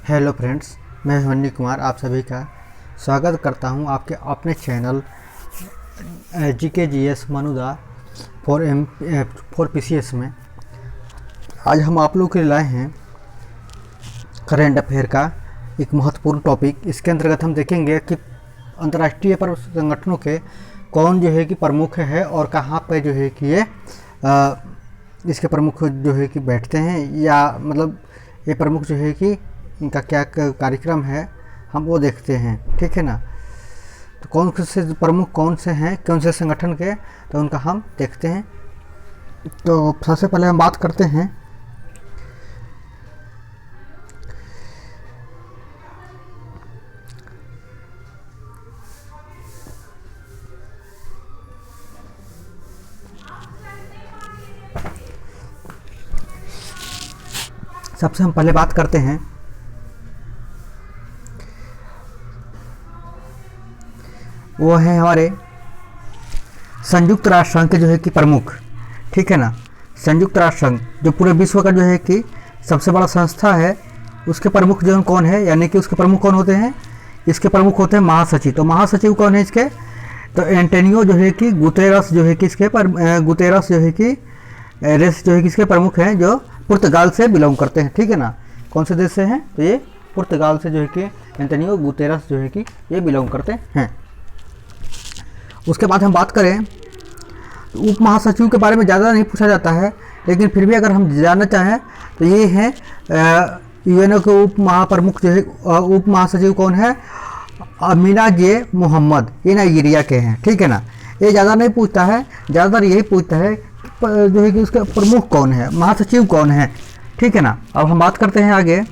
Hello friends, मैं हिमन्यु कुमार आप सभी का स्वागत करता हूं आपके अपने channel GK GS Manuda for PCS में। आज हम आप लोगों के लिए लाए हैं करंट अफेयर का एक महत्वपूर्ण टॉपिक। इसके अंतर्गत हम देखेंगे कि अंतर्राष्ट्रीय संगठनों के कौन जो है कि प्रमुख है और कहाँ पे जो है कि ये इसके प्रमुख जो है कि बैठते हैं, या मतलब ये प्रमुख जो है कि इनका क्या कार्यक्रम है हम वो देखते हैं। ठीक है ना। तो कौन से प्रमुख कौन से हैं, कौन से संगठन के, तो उनका हम देखते हैं। तो सबसे पहले हम बात करते हैं सबसे हम पहले बात करते हैं वो है हमारे संयुक्त राष्ट्र संघ के जो है कि प्रमुख। ठीक है ना। संयुक्त राष्ट्र संघ जो पूरे विश्व का जो है कि सबसे बड़ा संस्था है, उसके प्रमुख जो कौन है, यानी कि उसके प्रमुख कौन होते हैं। इसके प्रमुख होते हैं महासचिव। तो महासचिव कौन है इसके, तो एंटोनियो जो है कि गुतेरस जो है कि इसके गुतेरस जो है कि रेस जो है कि इसके प्रमुख हैं, जो पुर्तगाल से बिलोंग करते हैं। ठीक है ना। कौन से देश से हैं, तो ये पुर्तगाल से जो है कि एंटोनियो गुतेरस जो है कि ये बिलोंग करते हैं। उसके बाद हम बात करें उप महासचिव के बारे में ज़्यादा नहीं पूछा जाता है, लेकिन फिर भी अगर हम जानना चाहें तो ये हैं यूएनओ के उप महाप्रमुख जो है, उप महासचिव कौन है, अमीना जे मोहम्मद, ये नाइजीरिया के हैं। ठीक है ना। ये ज़्यादा नहीं पूछता है, ज़्यादातर यही पूछता है जो है कि उसके प्रमुख कौन है, महासचिव कौन है। ठीक है ना। अब हम बात करते हैं आगे।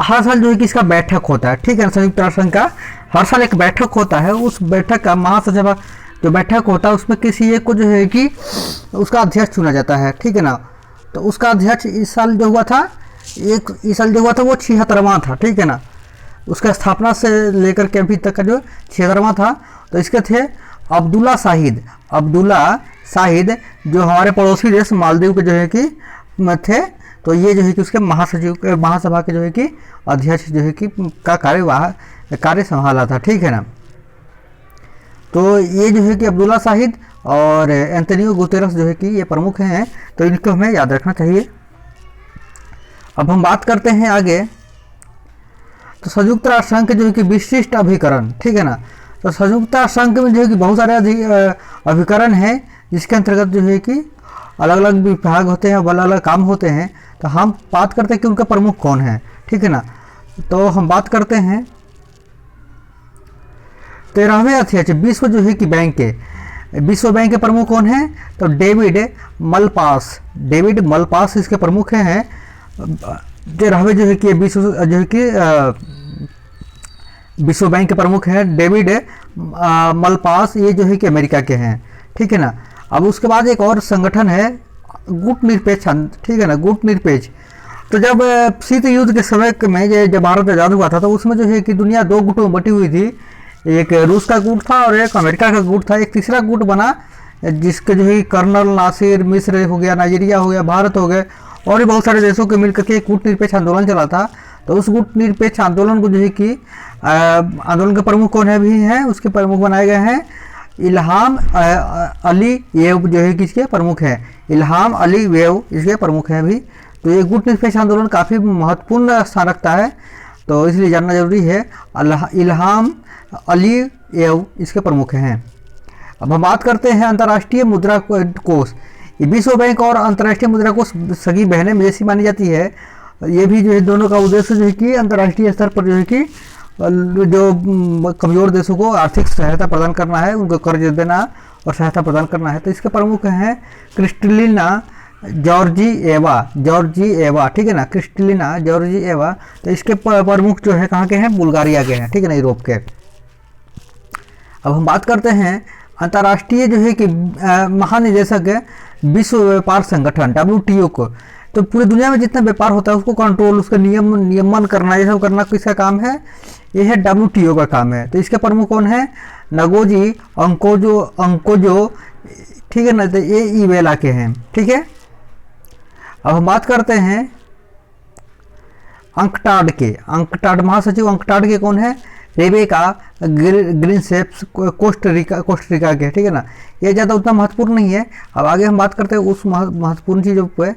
हर साल जो है कि इसका बैठक होता है। ठीक है ना। संयुक्त राष्ट्र संघ का हर साल एक बैठक होता है। उस बैठक का महासचिव जो बैठक होता है उसमें किसी एक को जो है कि उसका अध्यक्ष चुना जाता है। ठीक है ना। तो उसका अध्यक्ष इस साल जो हुआ था वो 76वां था। ठीक है ना। उसका स्थापना से लेकर के अभी तक का जो 76वां था। तो इसके थे अब्दुल्ला शाहिद जो हमारे पड़ोसी देश मालदीव के जो है कि थे। तो ये जो है कि उसके महासभा के जो है कि अध्यक्ष जो है कि का कार्य संभाला था। ठीक है ना। तो ये जो है कि अब्दुल्ला शाहिद और एंटोनियो गुतेरस जो है कि ये प्रमुख हैं, तो इनको हमें याद रखना चाहिए। अब हम बात करते हैं आगे। तो संयुक्त राष्ट्र संघ के जो है कि विशिष्ट अभिकरण। ठीक है ना। तो संयुक्त राष्ट्र संघ में जो है कि बहुत सारे अभिकरण हैं, जिसके अंतर्गत जो है कि अलग अलग विभाग होते हैं, अलग अलग काम होते हैं। तो हम बात करते हैं कि उनका प्रमुख कौन है। ठीक है ना। तो हम बात करते हैं 13वें अध्यक्ष विश्व जो है कि विश्व बैंक के प्रमुख कौन है, तो डेविड मलपास इसके प्रमुख हैं। 13वें जो है कि विश्व जो है कि विश्व बैंक के प्रमुख हैं डेविड मलपास, ये जो है कि अमेरिका के हैं। ठीक है ना। अब उसके बाद एक और संगठन है गुट निरपेक्ष। ठीक है ना। गुट निरपेक्ष। तो जब शीत युद्ध के समय में जब भारत आज़ाद हुआ था, तो उसमें जो है कि दुनिया दो गुटों में बटी हुई थी। एक रूस का गुट था और एक अमेरिका का गुट था। एक तीसरा गुट बना जिसके जो है कर्नल नासिर, मिस्र हो गया, नाइजीरिया हो गया, भारत हो गए और भी बहुत सारे देशों के मिलकर के गुट निरपेक्ष आंदोलन चला था। तो उस गुट निरपेक्ष आंदोलन को जो है कि आंदोलन के प्रमुख कौन है भी हैं, उसके प्रमुख बनाए गए हैं इल्हाम अलीयेव जो है कि इसके प्रमुख हैं। इल्हाम अलीयेव इसके प्रमुख हैं भी। तो ये गुट निरपेक्ष आंदोलन काफ़ी महत्वपूर्ण स्थान रखता है, तो इसलिए जानना जरूरी है। इल्हाम अलीयेव इसके प्रमुख हैं। अब हम बात करते हैं अंतर्राष्ट्रीय मुद्रा कोष। ये विश्व बैंक और अंतर्राष्ट्रीय मुद्रा कोष सगी बहनें जैसी मानी जाती है। ये भी जो है दोनों का उद्देश्य जो है कि अंतर्राष्ट्रीय स्तर पर जो है कि जो कमज़ोर देशों को आर्थिक सहायता प्रदान करना है, उनको कर्ज देना और सहायता प्रदान करना है। तो इसके प्रमुख हैं क्रिस्टलिना जॉर्जिएवा। ठीक है ना। Kristalina Georgieva. तो इसके प्रमुख जो है कहाँ के हैं, बुल्गारिया के हैं। ठीक है ना, यूरोप के। अब हम बात करते हैं अंतर्राष्ट्रीय जो है कि महानिदेशक है विश्व व्यापार संगठन WTO को। तो पूरी दुनिया में जितना व्यापार होता है उसको कंट्रोल, उसका नियमन करना, ये सब करना किसका काम है, ये है WTO का काम है। तो इसके प्रमुख कौन है, नगोजी अंकोजो ठीक है ना। तो ये ईवेला के हैं। ठीक है। अब हम बात करते हैं अंकटाड के। अंकटाड महासचिव अंकटाड के कौन है? रेबेका ग्रीनसेप्स, कोस्टरिका के, ठीक है ना। ये ज़्यादा उतना महत्वपूर्ण नहीं है। अब आगे हम बात करते हैं उस महत्वपूर्ण चीज़ों पे।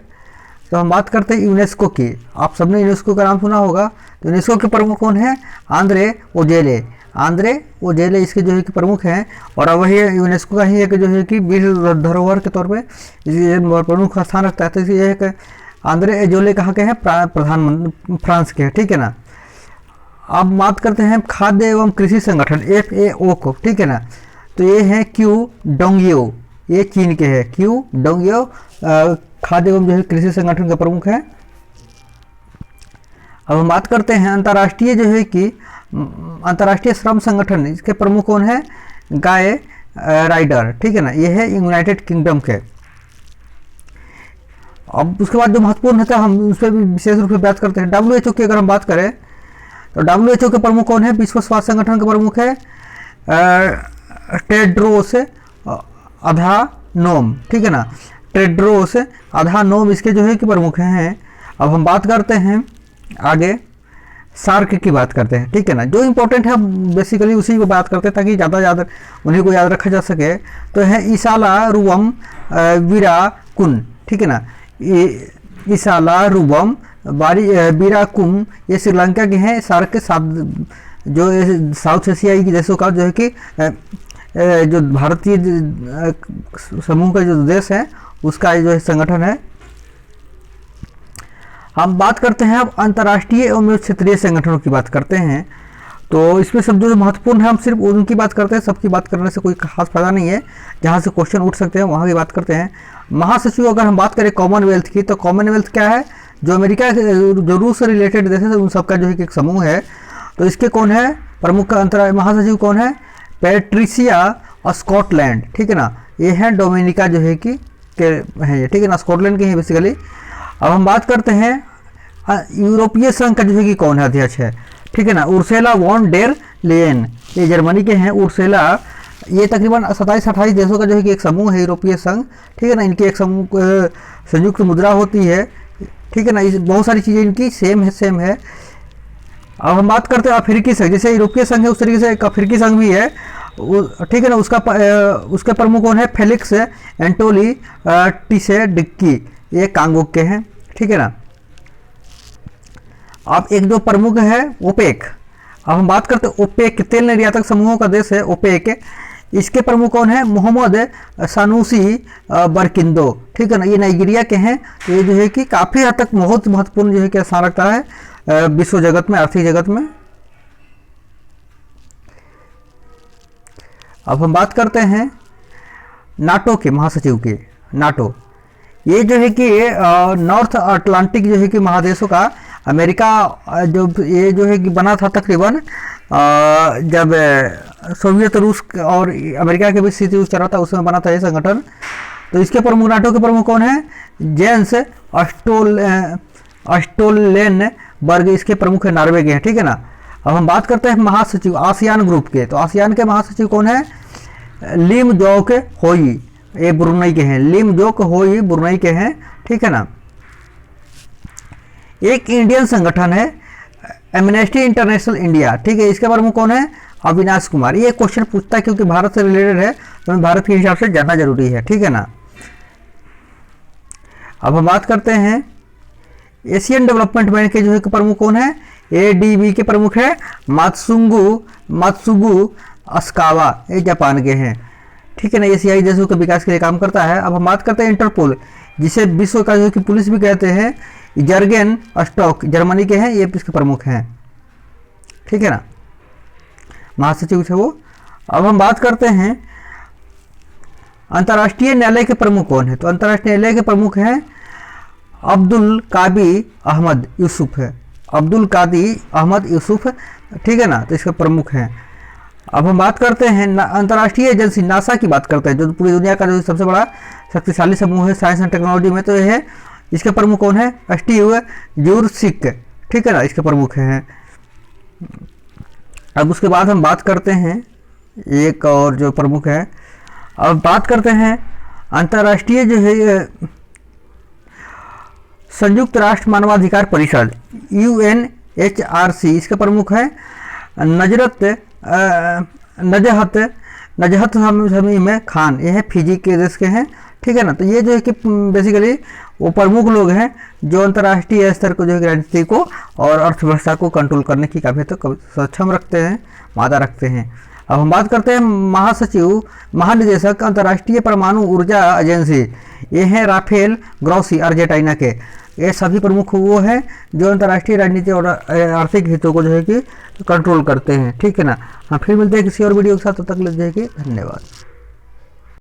तो हम बात करते हैं यूनेस्को की। आप सबने यूनेस्को का नाम सुना होगा। तो यूनेस्को के प्रमुख कौन है? आंद्रे ओजेले। आंद्रे ओजेले इसके जो है कि प्रमुख हैं। और अब वही यूनेस्को का ही एक जो है कि विश्व धरोहर के तौर पे प्रमुख स्थान रखता है। तो ये एक आंद्रे ओजेले कहाँ के हैं? प्रधानमंत्री फ्रांस के, ठीक है ना। अब बात करते हैं खाद्य एवं कृषि संगठन FAO को, ठीक है ना। तो ये हैं क्यू डोंगियो, ये चीन के हैं। क्यू डोंगियो खाद्य एवं जो है कृषि संगठन के प्रमुख हैं। अब हम बात करते हैं अंतर्राष्ट्रीय जो है कि अंतर्राष्ट्रीय श्रम संगठन, इसके प्रमुख कौन है? गाय राइडर, ठीक है ना। ये है यूनाइटेड किंगडम के। अब उसके बाद जो महत्वपूर्ण है हम उस पर भी विशेष रूप से बात करते हैं। WHO की अगर हम बात करें तो WHO के प्रमुख कौन है? विश्व स्वास्थ्य संगठन के प्रमुख है टेड्रोस अधानोम, ठीक है ना। टेड्रोस अधानोम इसके जो है कि प्रमुख हैं। अब हम बात करते हैं आगे सार्क की बात करते हैं, ठीक है ना। जो इंपॉर्टेंट है हम बेसिकली उसी को बात करते हैं ताकि ज़्यादा याद उन्हीं को याद रखा जा सके। तो है इसाला रुवम विराकुन, ठीक है ना। इसाला रुवम विराकुम ये श्रीलंका के हैं। सार्क के साथ जो साउथ एशियाई के देशों का जो है कि जो भारतीय समूह का जो देश है उसका जो है संगठन है। हम बात करते हैं अब अंतर्राष्ट्रीय एवं क्षेत्रीय संगठनों की बात करते हैं। तो इसमें सब जो महत्वपूर्ण है हम सिर्फ उनकी बात करते हैं, सबकी बात करने से कोई खास फायदा नहीं है। जहाँ से क्वेश्चन उठ सकते हैं वहाँ की बात करते हैं। महासचिव अगर हम बात करें कॉमनवेल्थ की, तो कॉमनवेल्थ क्या है? जो अमेरिका जो रूस से रिलेटेड देश है उन सबका जो है एक समूह है। तो इसके कौन है प्रमुख अंतर्राष्ट्रीय महासचिव कौन है? पैट्रिसिया स्कॉटलैंड, ठीक है ना। ये है डोमिनिका जो है कि है, ठीक है ना, स्कॉटलैंड के हैं बेसिकली। अब हम बात करते हैं यूरोपीय संघ का जो है कि कौन है अध्यक्ष है, ठीक है ना। उर्सुला वॉन डेर लेयन, ये जर्मनी के हैं। उर्सुला ये तकरीबन 27-28 देशों का जो है कि एक समूह है यूरोपीय संघ, ठीक है ना। इनकी एक समूह संयुक्त मुद्रा होती है, ठीक है ना। बहुत सारी चीज़ें इनकी सेम है। अब हम बात करते हैं अफ्रीकी संघ। जैसे यूरोपीय संघ है उस तरीके से एक अफ्रीकी संघ भी है, ठीक है ना। उसके प्रमुख कौन है? फेलिक्स एंटोली टिसेडिक्की, ये कांगो के हैं, ठीक है ना। अब एक जो प्रमुख है ओपेक। अब हम बात करते हैं ओपेक, तेल निर्यातक समूहों का देश है ओपेक। इसके प्रमुख कौन है? मोहम्मद सानूसी बरकिंदो, ठीक है ना। ये नाइजीरिया के हैं। ये जो है कि काफ़ी हद तक बहुत महत्वपूर्ण जो है कि स्थान रखता है विश्व जगत में, आर्थिक जगत में। अब हम बात करते हैं नाटो के महासचिव की। नाटो ये जो है कि नॉर्थ अटलांटिक जो है कि महादेशों का अमेरिका जो ये जो है कि बना था तकरीबन जब सोवियत रूस और अमेरिका के बीच स्थिति उस चल रहा था, उसमें बना था ये संगठन। तो इसके प्रमुख नाटो के प्रमुख कौन है? जेंस स्टोलटेनबर्ग, इसके प्रमुख है नॉर्वे के हैं, ठीक है ना। अब हम बात करते हैं महासचिव आसियान ग्रुप के। तो आसियान के महासचिव कौन है? लिम जोक होई, ये ब्रुनई के हैं। लिम जोक होई ब्रुनई के हैं, ठीक है ना। एक इंडियन संगठन है एमनेस्टी इंटरनेशनल इंडिया, ठीक है। इसके प्रमुख कौन है? अविनाश कुमार। ये क्वेश्चन पूछता है क्योंकि भारत से रिलेटेड है, तो भारत के हिसाब से जानना जरूरी है, ठीक है ना। अब हम बात करते हैं एशियन डेवलपमेंट बैंक के जो है प्रमुख कौन है? ADB के प्रमुख है मात्सुगु अस्कावा, ये जापान के हैं, ठीक है ना। एशियाई देशों के विकास के लिए काम करता है। अब हम बात करते हैं इंटरपोल, जिसे विश्व का जो है कि पुलिस भी कहते हैं। जर्गेन स्टॉक जर्मनी के हैं, ये इसके प्रमुख हैं, ठीक है ना, महासचिव थे वो। अब हम बात करते हैं अंतर्राष्ट्रीय न्यायालय के प्रमुख कौन है? तो अंतर्राष्ट्रीय न्यायालय के प्रमुख हैं अब्दुल कादी अहमद यूसुफ है। अब्दुल कादी अहमद यूसुफ, ठीक है ना। तो इसके प्रमुख हैं। अब हम बात करते हैं अंतर्राष्ट्रीय एजेंसी नासा की बात करते हैं, जो पूरी दुनिया का जो सबसे बड़ा शक्तिशाली समूह है साइंस एंड टेक्नोलॉजी में। तो ये है, इसके प्रमुख कौन है? स्टीव जूरसिक, ठीक है ना, इसके प्रमुख हैं। अब उसके बाद हम बात करते हैं एक और जो प्रमुख है। अब बात करते हैं अंतर्राष्ट्रीय जो है संयुक्त राष्ट्र मानवाधिकार परिषद UNHRC, इसके प्रमुख हैं नजहत शमीम खान, ये है फिजी के देश के हैं। ठीक है ना। तो ये जो है कि बेसिकली वो प्रमुख लोग हैं जो अंतर्राष्ट्रीय स्तर को जो है राजनीति को और अर्थव्यवस्था को कंट्रोल करने की काबिलियत सक्षम रखते हैं, मादा रखते हैं। अब हम बात करते हैं महासचिव, महानिदेशक अंतर्राष्ट्रीय परमाणु ऊर्जा एजेंसी, ये हैं राफेल ग्रोसी अर्जेंटीना के। ये सभी प्रमुख वो हैं जो अंतर्राष्ट्रीय राजनीति और आर्थिक हितों को जो है कि कंट्रोल करते हैं। ठीक है ना। हाँ, फिर मिलते हैं किसी और वीडियो के साथ, तब तक ले जाइए, धन्यवाद।